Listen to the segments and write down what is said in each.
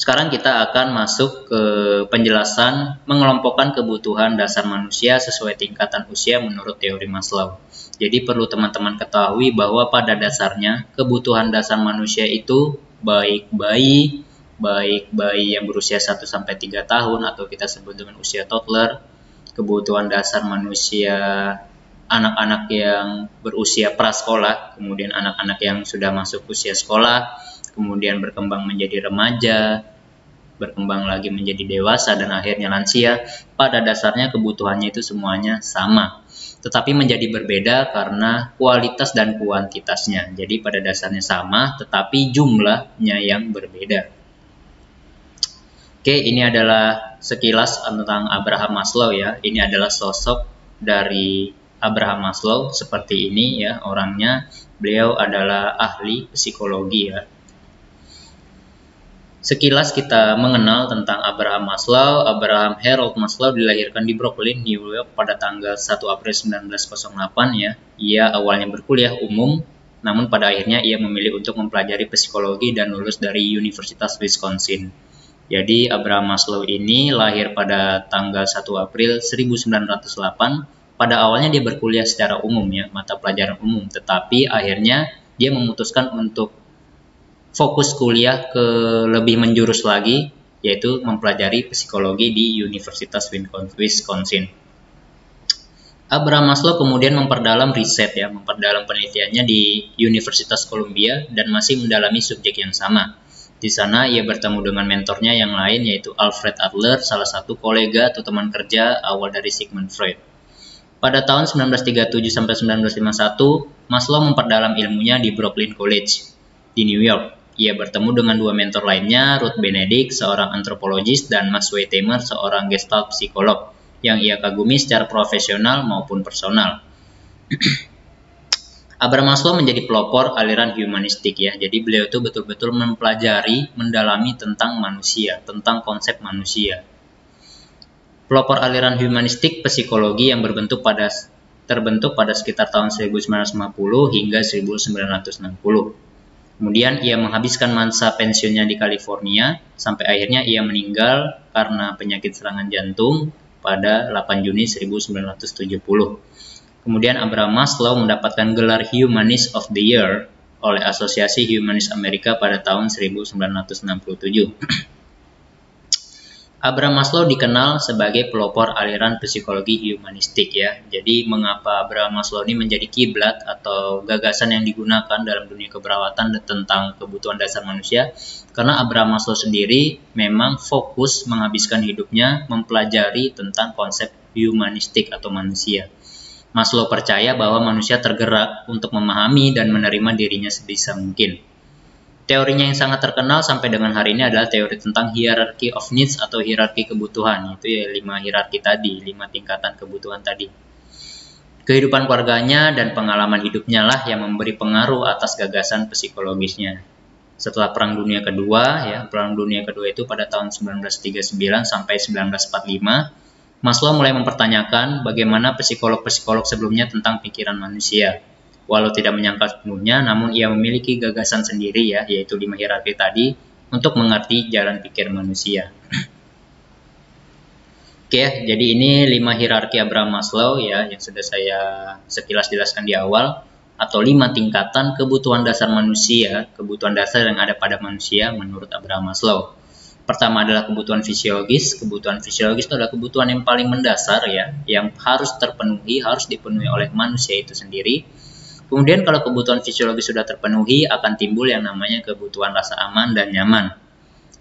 Sekarang kita akan masuk ke penjelasan mengelompokkan kebutuhan dasar manusia sesuai tingkatan usia menurut teori Maslow. Jadi perlu teman-teman ketahui bahwa pada dasarnya kebutuhan dasar manusia itu baik bayi yang berusia 1-3 tahun atau kita sebut dengan usia toddler, kebutuhan dasar manusia anak-anak yang berusia prasekolah, kemudian anak-anak yang sudah masuk usia sekolah, kemudian berkembang menjadi remaja, berkembang lagi menjadi dewasa, dan akhirnya lansia. Pada dasarnya kebutuhannya itu semuanya sama, tetapi menjadi berbeda karena kualitas dan kuantitasnya. Jadi pada dasarnya sama, tetapi jumlahnya yang berbeda. Oke, ini adalah sekilas tentang Abraham Maslow ya. Ini adalah sosok dari Abraham Maslow seperti ini ya orangnya. Beliau adalah ahli psikologi ya. Sekilas kita mengenal tentang Abraham Maslow. Abraham Harold Maslow dilahirkan di Brooklyn, New York pada tanggal 1 April 1908 ya. Ia awalnya berkuliah umum, namun pada akhirnya ia memilih untuk mempelajari psikologi dan lulus dari Universitas Wisconsin. Jadi Abraham Maslow ini lahir pada tanggal 1 April 1908. Pada awalnya dia berkuliah secara umum ya, mata pelajaran umum, tetapi akhirnya dia memutuskan untuk fokus kuliah ke lebih menjurus lagi, yaitu mempelajari psikologi di Universitas Wisconsin. Abraham Maslow kemudian memperdalam riset ya, memperdalam penelitiannya di Universitas Columbia dan masih mendalami subjek yang sama. Di sana ia bertemu dengan mentornya yang lain, yaitu Alfred Adler, salah satu kolega atau teman kerja awal dari Sigmund Freud. Pada tahun 1937-1951, Maslow memperdalam ilmunya di Brooklyn College di New York. Ia bertemu dengan dua mentor lainnya, Ruth Benedict, seorang antropologis, dan Max Wertheimer, seorang gestalt psikolog, yang ia kagumi secara profesional maupun personal. Abraham Maslow menjadi pelopor aliran humanistik ya. Jadi beliau itu betul-betul mempelajari, mendalami tentang manusia, tentang konsep manusia. Pelopor aliran humanistik psikologi yang terbentuk pada sekitar tahun 1950 hingga 1960. Kemudian ia menghabiskan masa pensiunnya di California sampai akhirnya ia meninggal karena penyakit serangan jantung pada 8 Juni 1970. Kemudian Abraham Maslow mendapatkan gelar Humanist of the Year oleh Asosiasi Humanis Amerika pada tahun 1967. Abraham Maslow dikenal sebagai pelopor aliran psikologi humanistik ya. Jadi mengapa Abraham Maslow ini menjadi kiblat atau gagasan yang digunakan dalam dunia keperawatan tentang kebutuhan dasar manusia? Karena Abraham Maslow sendiri memang fokus menghabiskan hidupnya mempelajari tentang konsep humanistik atau manusia. Maslow percaya bahwa manusia tergerak untuk memahami dan menerima dirinya sebisa mungkin. Teorinya yang sangat terkenal sampai dengan hari ini adalah teori tentang hierarchy of needs atau hierarki kebutuhan, yaitu ya 5 hierarki tadi, 5 tingkatan kebutuhan tadi. Kehidupan keluarganya dan pengalaman hidupnya lah yang memberi pengaruh atas gagasan psikologisnya. Setelah Perang Dunia Kedua, Perang Dunia Kedua itu pada tahun 1939 sampai 1945, Maslow mulai mempertanyakan bagaimana psikolog-psikolog sebelumnya tentang pikiran manusia. Walau tidak menyangkal sepenuhnya, namun ia memiliki gagasan sendiri ya, yaitu 5 hierarki tadi untuk mengerti jalan pikir manusia. Oke, jadi ini 5 hierarki Abraham Maslow ya, yang sudah saya sekilas jelaskan di awal, atau 5 tingkatan kebutuhan dasar manusia, kebutuhan dasar yang ada pada manusia menurut Abraham Maslow. Pertama adalah kebutuhan fisiologis. Kebutuhan fisiologis itu adalah kebutuhan yang paling mendasar ya, yang harus terpenuhi, harus dipenuhi oleh manusia itu sendiri. Kemudian kalau kebutuhan fisiologis sudah terpenuhi, akan timbul yang namanya kebutuhan rasa aman dan nyaman.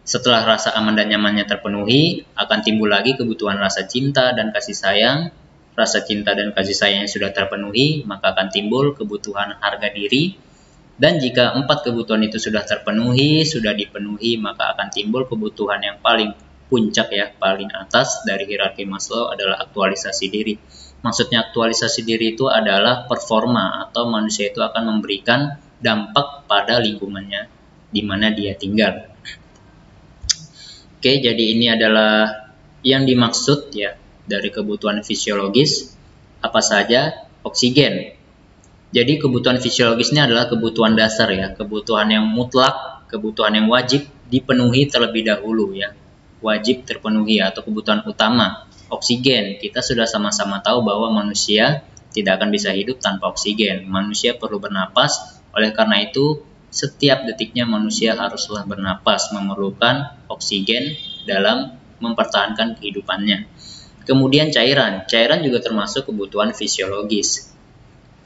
Setelah rasa aman dan nyamannya terpenuhi, akan timbul lagi kebutuhan rasa cinta dan kasih sayang. Rasa cinta dan kasih sayang yang sudah terpenuhi, maka akan timbul kebutuhan harga diri. Dan jika 4 kebutuhan itu sudah terpenuhi, sudah dipenuhi, maka akan timbul kebutuhan yang paling puncak ya, paling atas dari hierarki Maslow adalah aktualisasi diri. Maksudnya aktualisasi diri itu adalah performa atau manusia itu akan memberikan dampak pada lingkungannya di mana dia tinggal. Oke, jadi ini adalah yang dimaksud ya dari kebutuhan fisiologis. Apa saja? Oksigen. Jadi kebutuhan fisiologis ini adalah kebutuhan dasar ya, kebutuhan yang mutlak, kebutuhan yang wajib dipenuhi terlebih dahulu ya. Wajib terpenuhi atau kebutuhan utama. Oksigen, kita sudah sama-sama tahu bahwa manusia tidak akan bisa hidup tanpa oksigen. Manusia perlu bernapas, oleh karena itu setiap detiknya manusia haruslah bernapas, memerlukan oksigen dalam mempertahankan kehidupannya. Kemudian cairan juga termasuk kebutuhan fisiologis.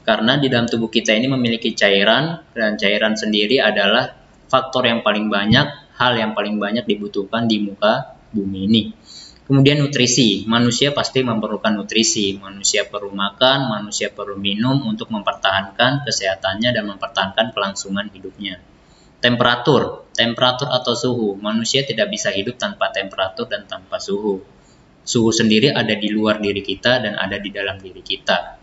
Karena di dalam tubuh kita ini memiliki cairan, dan cairan sendiri adalah faktor yang paling banyak, hal yang paling banyak dibutuhkan di muka bumi ini. Kemudian nutrisi, manusia pasti memerlukan nutrisi, manusia perlu makan, manusia perlu minum untuk mempertahankan kesehatannya dan mempertahankan kelangsungan hidupnya. Temperatur atau suhu, manusia tidak bisa hidup tanpa temperatur dan tanpa suhu. Suhu sendiri ada di luar diri kita dan ada di dalam diri kita.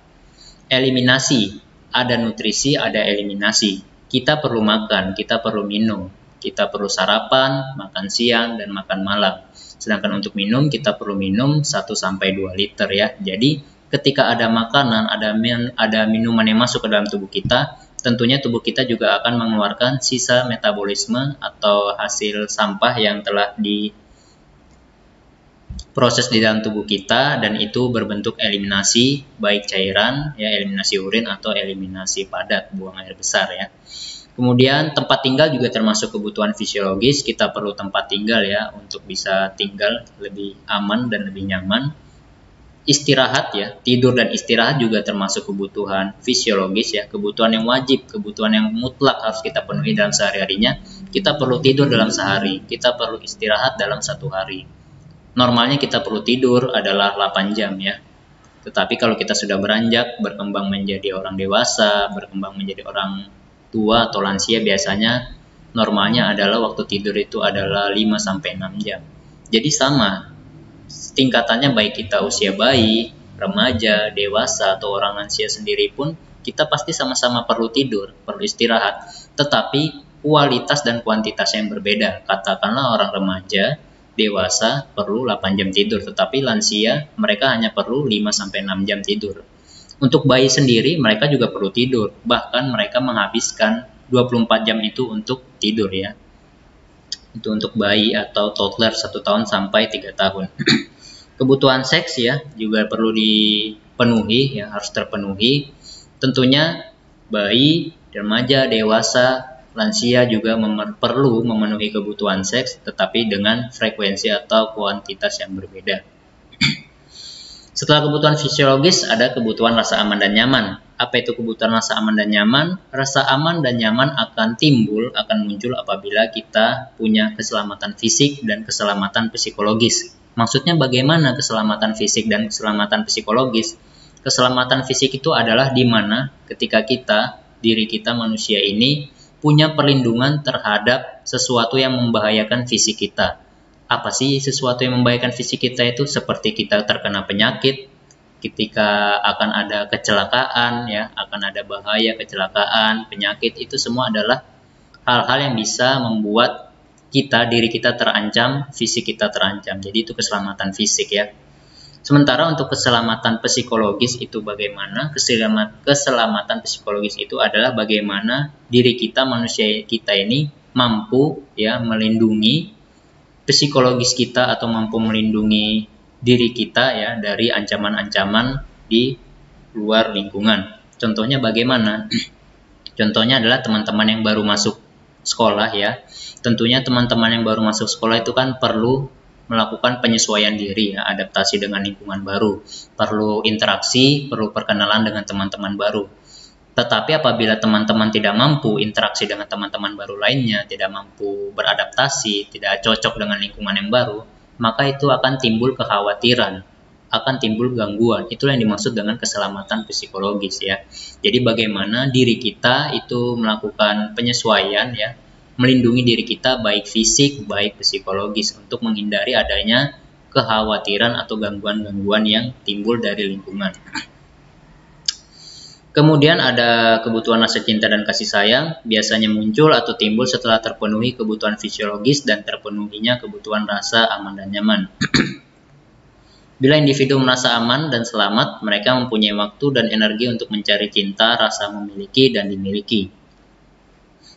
Eliminasi, ada nutrisi, ada eliminasi. Kita perlu makan, kita perlu minum, kita perlu sarapan, makan siang, dan makan malam. Sedangkan untuk minum, kita perlu minum 1-2 liter ya. Jadi ketika ada makanan, ada minuman yang masuk ke dalam tubuh kita, tentunya tubuh kita juga akan mengeluarkan sisa metabolisme atau hasil sampah yang telah diproses di dalam tubuh kita, dan itu berbentuk eliminasi, baik cairan, ya eliminasi urin atau eliminasi padat, buang air besar ya. Kemudian tempat tinggal juga termasuk kebutuhan fisiologis, kita perlu tempat tinggal ya untuk bisa tinggal lebih aman dan lebih nyaman. Istirahat ya, tidur dan istirahat juga termasuk kebutuhan fisiologis ya, kebutuhan yang wajib, kebutuhan yang mutlak harus kita penuhi dalam sehari-harinya. Kita perlu tidur dalam sehari, kita perlu istirahat dalam 1 hari. Normalnya kita perlu tidur adalah 8 jam ya. Tetapi kalau kita sudah beranjak, berkembang menjadi orang dewasa, berkembang menjadi orang tua atau lansia, biasanya normalnya adalah waktu tidur itu adalah 5-6 jam. Jadi sama tingkatannya, baik kita usia bayi, remaja, dewasa, atau orang lansia sendiri pun kita pasti sama-sama perlu tidur, perlu istirahat. Tetapi kualitas dan kuantitas yang berbeda. Katakanlah orang remaja, dewasa perlu 8 jam tidur, tetapi lansia mereka hanya perlu 5-6 jam tidur. Untuk bayi sendiri mereka juga perlu tidur, bahkan mereka menghabiskan 24 jam itu untuk tidur ya. Itu untuk bayi atau toddler 1 tahun sampai 3 tahun. Kebutuhan seks ya juga perlu dipenuhi ya, harus terpenuhi. Tentunya bayi, remaja, dewasa, lansia juga perlu memenuhi kebutuhan seks, tetapi dengan frekuensi atau kuantitas yang berbeda. Setelah kebutuhan fisiologis, ada kebutuhan rasa aman dan nyaman. Apa itu kebutuhan rasa aman dan nyaman? Rasa aman dan nyaman akan muncul apabila kita punya keselamatan fisik dan keselamatan psikologis. Maksudnya bagaimana keselamatan fisik dan keselamatan psikologis? Keselamatan fisik itu adalah di mana ketika diri kita manusia ini punya perlindungan terhadap sesuatu yang membahayakan fisik kita. Apa sih sesuatu yang membahayakan fisik kita itu? Seperti kita terkena penyakit, ketika akan ada kecelakaan ya, akan ada bahaya kecelakaan, penyakit, itu semua adalah hal-hal yang bisa membuat diri kita terancam, fisik kita terancam. Jadi itu keselamatan fisik ya. Sementara untuk keselamatan psikologis itu bagaimana? Keselamatan psikologis itu adalah bagaimana diri kita, manusia kita ini mampu ya melindungi psikologis kita atau mampu melindungi diri kita ya dari ancaman-ancaman di luar lingkungan. Contohnya bagaimana? Contohnya adalah teman-teman yang baru masuk sekolah ya. Tentunya teman-teman yang baru masuk sekolah itu kan perlu melakukan penyesuaian diri ya, adaptasi dengan lingkungan baru, perlu interaksi, perlu perkenalan dengan teman-teman baru. Tetapi apabila teman-teman tidak mampu interaksi dengan teman-teman baru lainnya, tidak mampu beradaptasi, tidak cocok dengan lingkungan yang baru, maka itu akan timbul kekhawatiran, akan timbul gangguan. Itulah yang dimaksud dengan keselamatan psikologis ya. Jadi bagaimana diri kita itu melakukan penyesuaian ya, melindungi diri kita baik fisik, baik psikologis untuk menghindari adanya kekhawatiran atau gangguan-gangguan yang timbul dari lingkungan. Kemudian ada kebutuhan rasa cinta dan kasih sayang, biasanya muncul atau timbul setelah terpenuhi kebutuhan fisiologis dan terpenuhinya kebutuhan rasa aman dan nyaman. Bila individu merasa aman dan selamat, mereka mempunyai waktu dan energi untuk mencari cinta, rasa memiliki, dan dimiliki.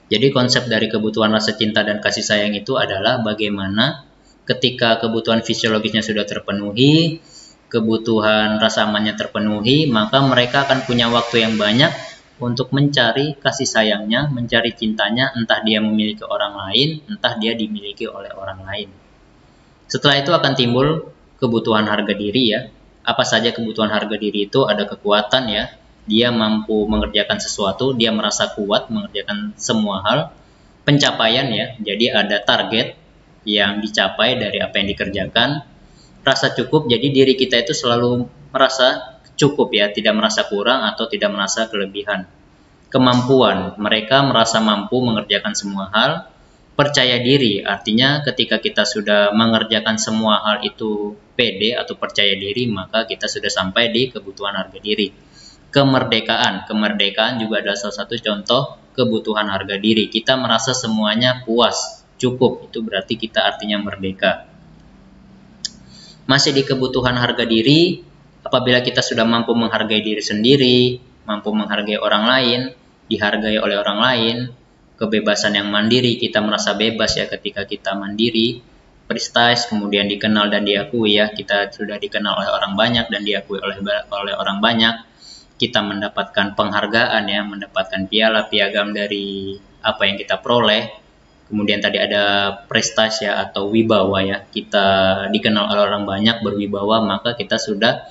Jadi konsep dari kebutuhan rasa cinta dan kasih sayang itu adalah bagaimana ketika kebutuhan fisiologisnya sudah terpenuhi, kebutuhan rasa amannya terpenuhi, maka mereka akan punya waktu yang banyak untuk mencari kasih sayangnya, mencari cintanya, entah dia memiliki orang lain, entah dia dimiliki oleh orang lain. Setelah itu akan timbul kebutuhan harga diri ya. Apa saja kebutuhan harga diri itu? Ada kekuatan ya. Dia mampu mengerjakan sesuatu, dia merasa kuat mengerjakan semua hal. Pencapaian ya. Jadi ada target yang dicapai dari apa yang dikerjakan. Rasa cukup, jadi diri kita itu selalu merasa cukup ya, tidak merasa kurang atau tidak merasa kelebihan. Kemampuan, mereka merasa mampu mengerjakan semua hal. Percaya diri, artinya ketika kita sudah mengerjakan semua hal itu pede atau percaya diri, maka kita sudah sampai di kebutuhan harga diri. Kemerdekaan, kemerdekaan juga adalah salah satu contoh kebutuhan harga diri. Kita merasa semuanya puas, cukup, itu berarti kita artinya merdeka. Masih di kebutuhan harga diri, apabila kita sudah mampu menghargai diri sendiri, mampu menghargai orang lain, dihargai oleh orang lain, kebebasan yang mandiri, kita merasa bebas ya ketika kita mandiri, prestige, kemudian dikenal dan diakui ya, kita sudah dikenal oleh orang banyak dan diakui oleh orang banyak, kita mendapatkan penghargaan ya, mendapatkan piala, piagam dari apa yang kita peroleh. Kemudian tadi ada prestasi ya, atau wibawa ya, kita dikenal oleh orang banyak, berwibawa, maka kita sudah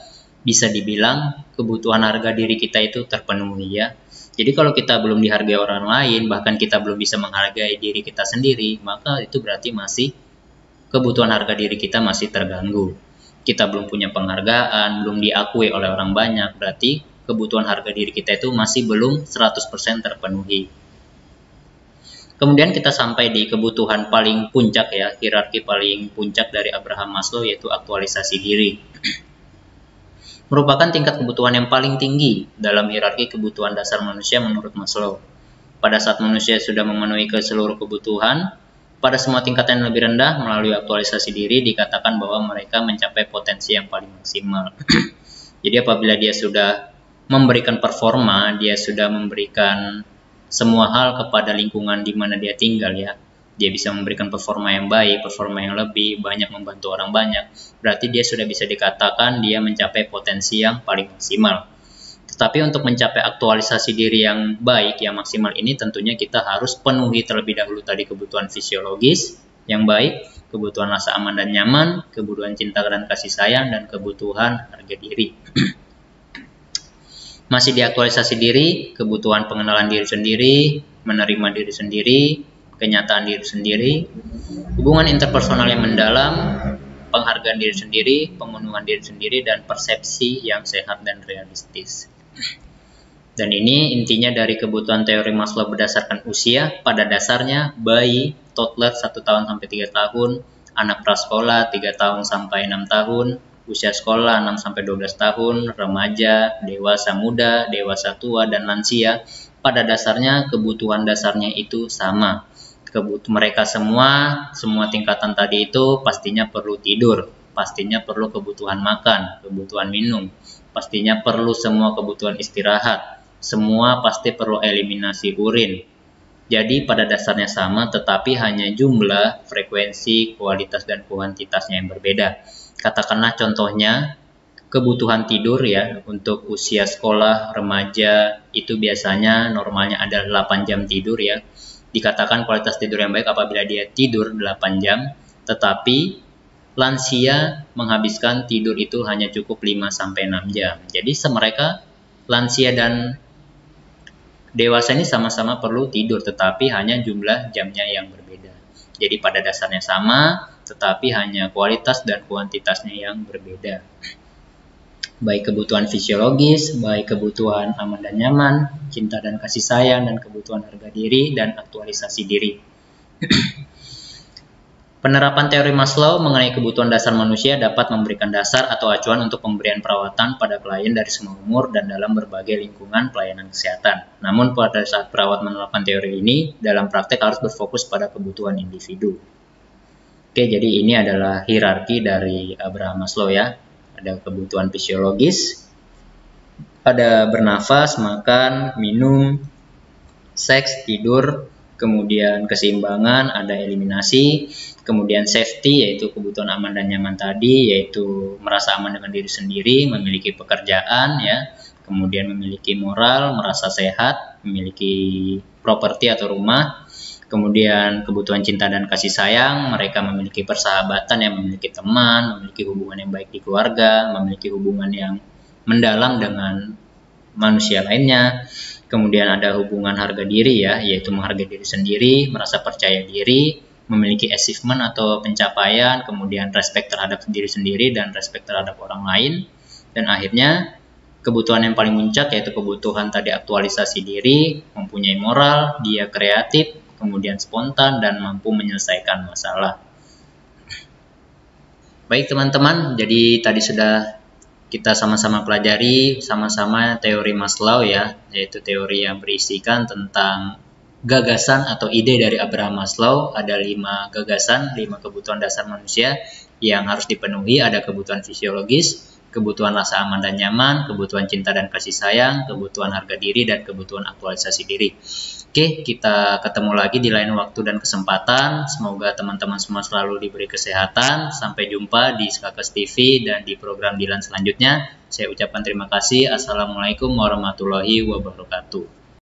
bisa dibilang kebutuhan harga diri kita itu terpenuhi ya. Jadi kalau kita belum dihargai orang lain, bahkan kita belum bisa menghargai diri kita sendiri, maka itu berarti masih kebutuhan harga diri kita masih terganggu. Kita belum punya penghargaan, belum diakui oleh orang banyak, berarti kebutuhan harga diri kita itu masih belum 100% terpenuhi. Kemudian kita sampai di kebutuhan paling puncak ya, hierarki paling puncak dari Abraham Maslow, yaitu aktualisasi diri. Merupakan tingkat kebutuhan yang paling tinggi dalam hierarki kebutuhan dasar manusia menurut Maslow. Pada saat manusia sudah memenuhi ke seluruh kebutuhan, pada semua tingkatan yang lebih rendah melalui aktualisasi diri dikatakan bahwa mereka mencapai potensi yang paling maksimal. Jadi apabila dia sudah memberikan performa, dia sudah memberikan semua hal kepada lingkungan di mana dia tinggal ya. Dia bisa memberikan performa yang baik, performa yang lebih banyak, membantu orang banyak. Berarti dia sudah bisa dikatakan dia mencapai potensi yang paling maksimal. Tetapi untuk mencapai aktualisasi diri yang baik, yang maksimal ini tentunya kita harus penuhi terlebih dahulu tadi kebutuhan fisiologis yang baik, kebutuhan rasa aman dan nyaman, kebutuhan cinta dan kasih sayang, dan kebutuhan harga diri. Masih di aktualisasi diri, kebutuhan pengenalan diri sendiri, menerima diri sendiri, kenyataan diri sendiri, hubungan interpersonal yang mendalam, penghargaan diri sendiri, pemenuhan diri sendiri, dan persepsi yang sehat dan realistis. Dan ini intinya dari kebutuhan teori Maslow berdasarkan usia. Pada dasarnya bayi, toddler 1 tahun sampai 3 tahun, anak prasekolah 3 tahun sampai 6 tahun, usia sekolah 6 sampai 12 tahun, remaja, dewasa muda, dewasa tua, dan lansia. Pada dasarnya kebutuhan dasarnya itu sama. Mereka semua tingkatan tadi itu pastinya perlu tidur, pastinya perlu kebutuhan makan, kebutuhan minum, pastinya perlu semua kebutuhan istirahat, semua pasti perlu eliminasi urin. Jadi pada dasarnya sama, tetapi hanya jumlah, frekuensi, kualitas, dan kuantitasnya yang berbeda. Katakanlah contohnya kebutuhan tidur ya, untuk usia sekolah, remaja itu biasanya normalnya ada 8 jam tidur ya. Dikatakan kualitas tidur yang baik apabila dia tidur 8 jam, tetapi lansia menghabiskan tidur itu hanya cukup 5-6 jam. Jadi mereka lansia dan dewasa ini sama-sama perlu tidur, tetapi hanya jumlah jamnya yang berbeda. Jadi pada dasarnya sama, tetapi hanya kualitas dan kuantitasnya yang berbeda. Baik kebutuhan fisiologis, baik kebutuhan aman dan nyaman, cinta dan kasih sayang, dan kebutuhan harga diri dan aktualisasi diri. Penerapan teori Maslow mengenai kebutuhan dasar manusia dapat memberikan dasar atau acuan untuk pemberian perawatan pada klien dari semua umur dan dalam berbagai lingkungan pelayanan kesehatan. Namun pada saat perawat menerapkan teori ini, dalam praktek harus berfokus pada kebutuhan individu. Oke, jadi ini adalah hierarki dari Abraham Maslow ya. Ada kebutuhan fisiologis, ada bernafas, makan, minum, seks, tidur, kemudian keseimbangan, ada eliminasi, kemudian safety, yaitu kebutuhan aman dan nyaman tadi, yaitu merasa aman dengan diri sendiri, memiliki pekerjaan, ya, kemudian memiliki moral, merasa sehat, memiliki properti atau rumah, kemudian kebutuhan cinta dan kasih sayang, mereka memiliki persahabatan, yang memiliki teman, memiliki hubungan yang baik di keluarga, memiliki hubungan yang mendalam dengan manusia lainnya. Kemudian ada hubungan harga diri, ya, yaitu menghargai diri sendiri, merasa percaya diri, memiliki achievement atau pencapaian, kemudian respect terhadap diri sendiri dan respect terhadap orang lain. Dan akhirnya kebutuhan yang paling puncak yaitu kebutuhan tadi aktualisasi diri, mempunyai moral, dia kreatif, kemudian spontan dan mampu menyelesaikan masalah. Baik teman-teman, jadi tadi sudah kita sama-sama pelajari sama-sama teori Maslow, ya, yaitu teori yang berisikan tentang gagasan atau ide dari Abraham Maslow. Ada 5 gagasan, 5 kebutuhan dasar manusia yang harus dipenuhi. Ada kebutuhan fisiologis, kebutuhan rasa aman dan nyaman, kebutuhan cinta dan kasih sayang, kebutuhan harga diri, dan kebutuhan aktualisasi diri. Oke, kita ketemu lagi di lain waktu dan kesempatan. Semoga teman-teman semua selalu diberi kesehatan. Sampai jumpa di Skakes TV dan di program Dilan selanjutnya. Saya ucapkan terima kasih. Assalamualaikum warahmatullahi wabarakatuh.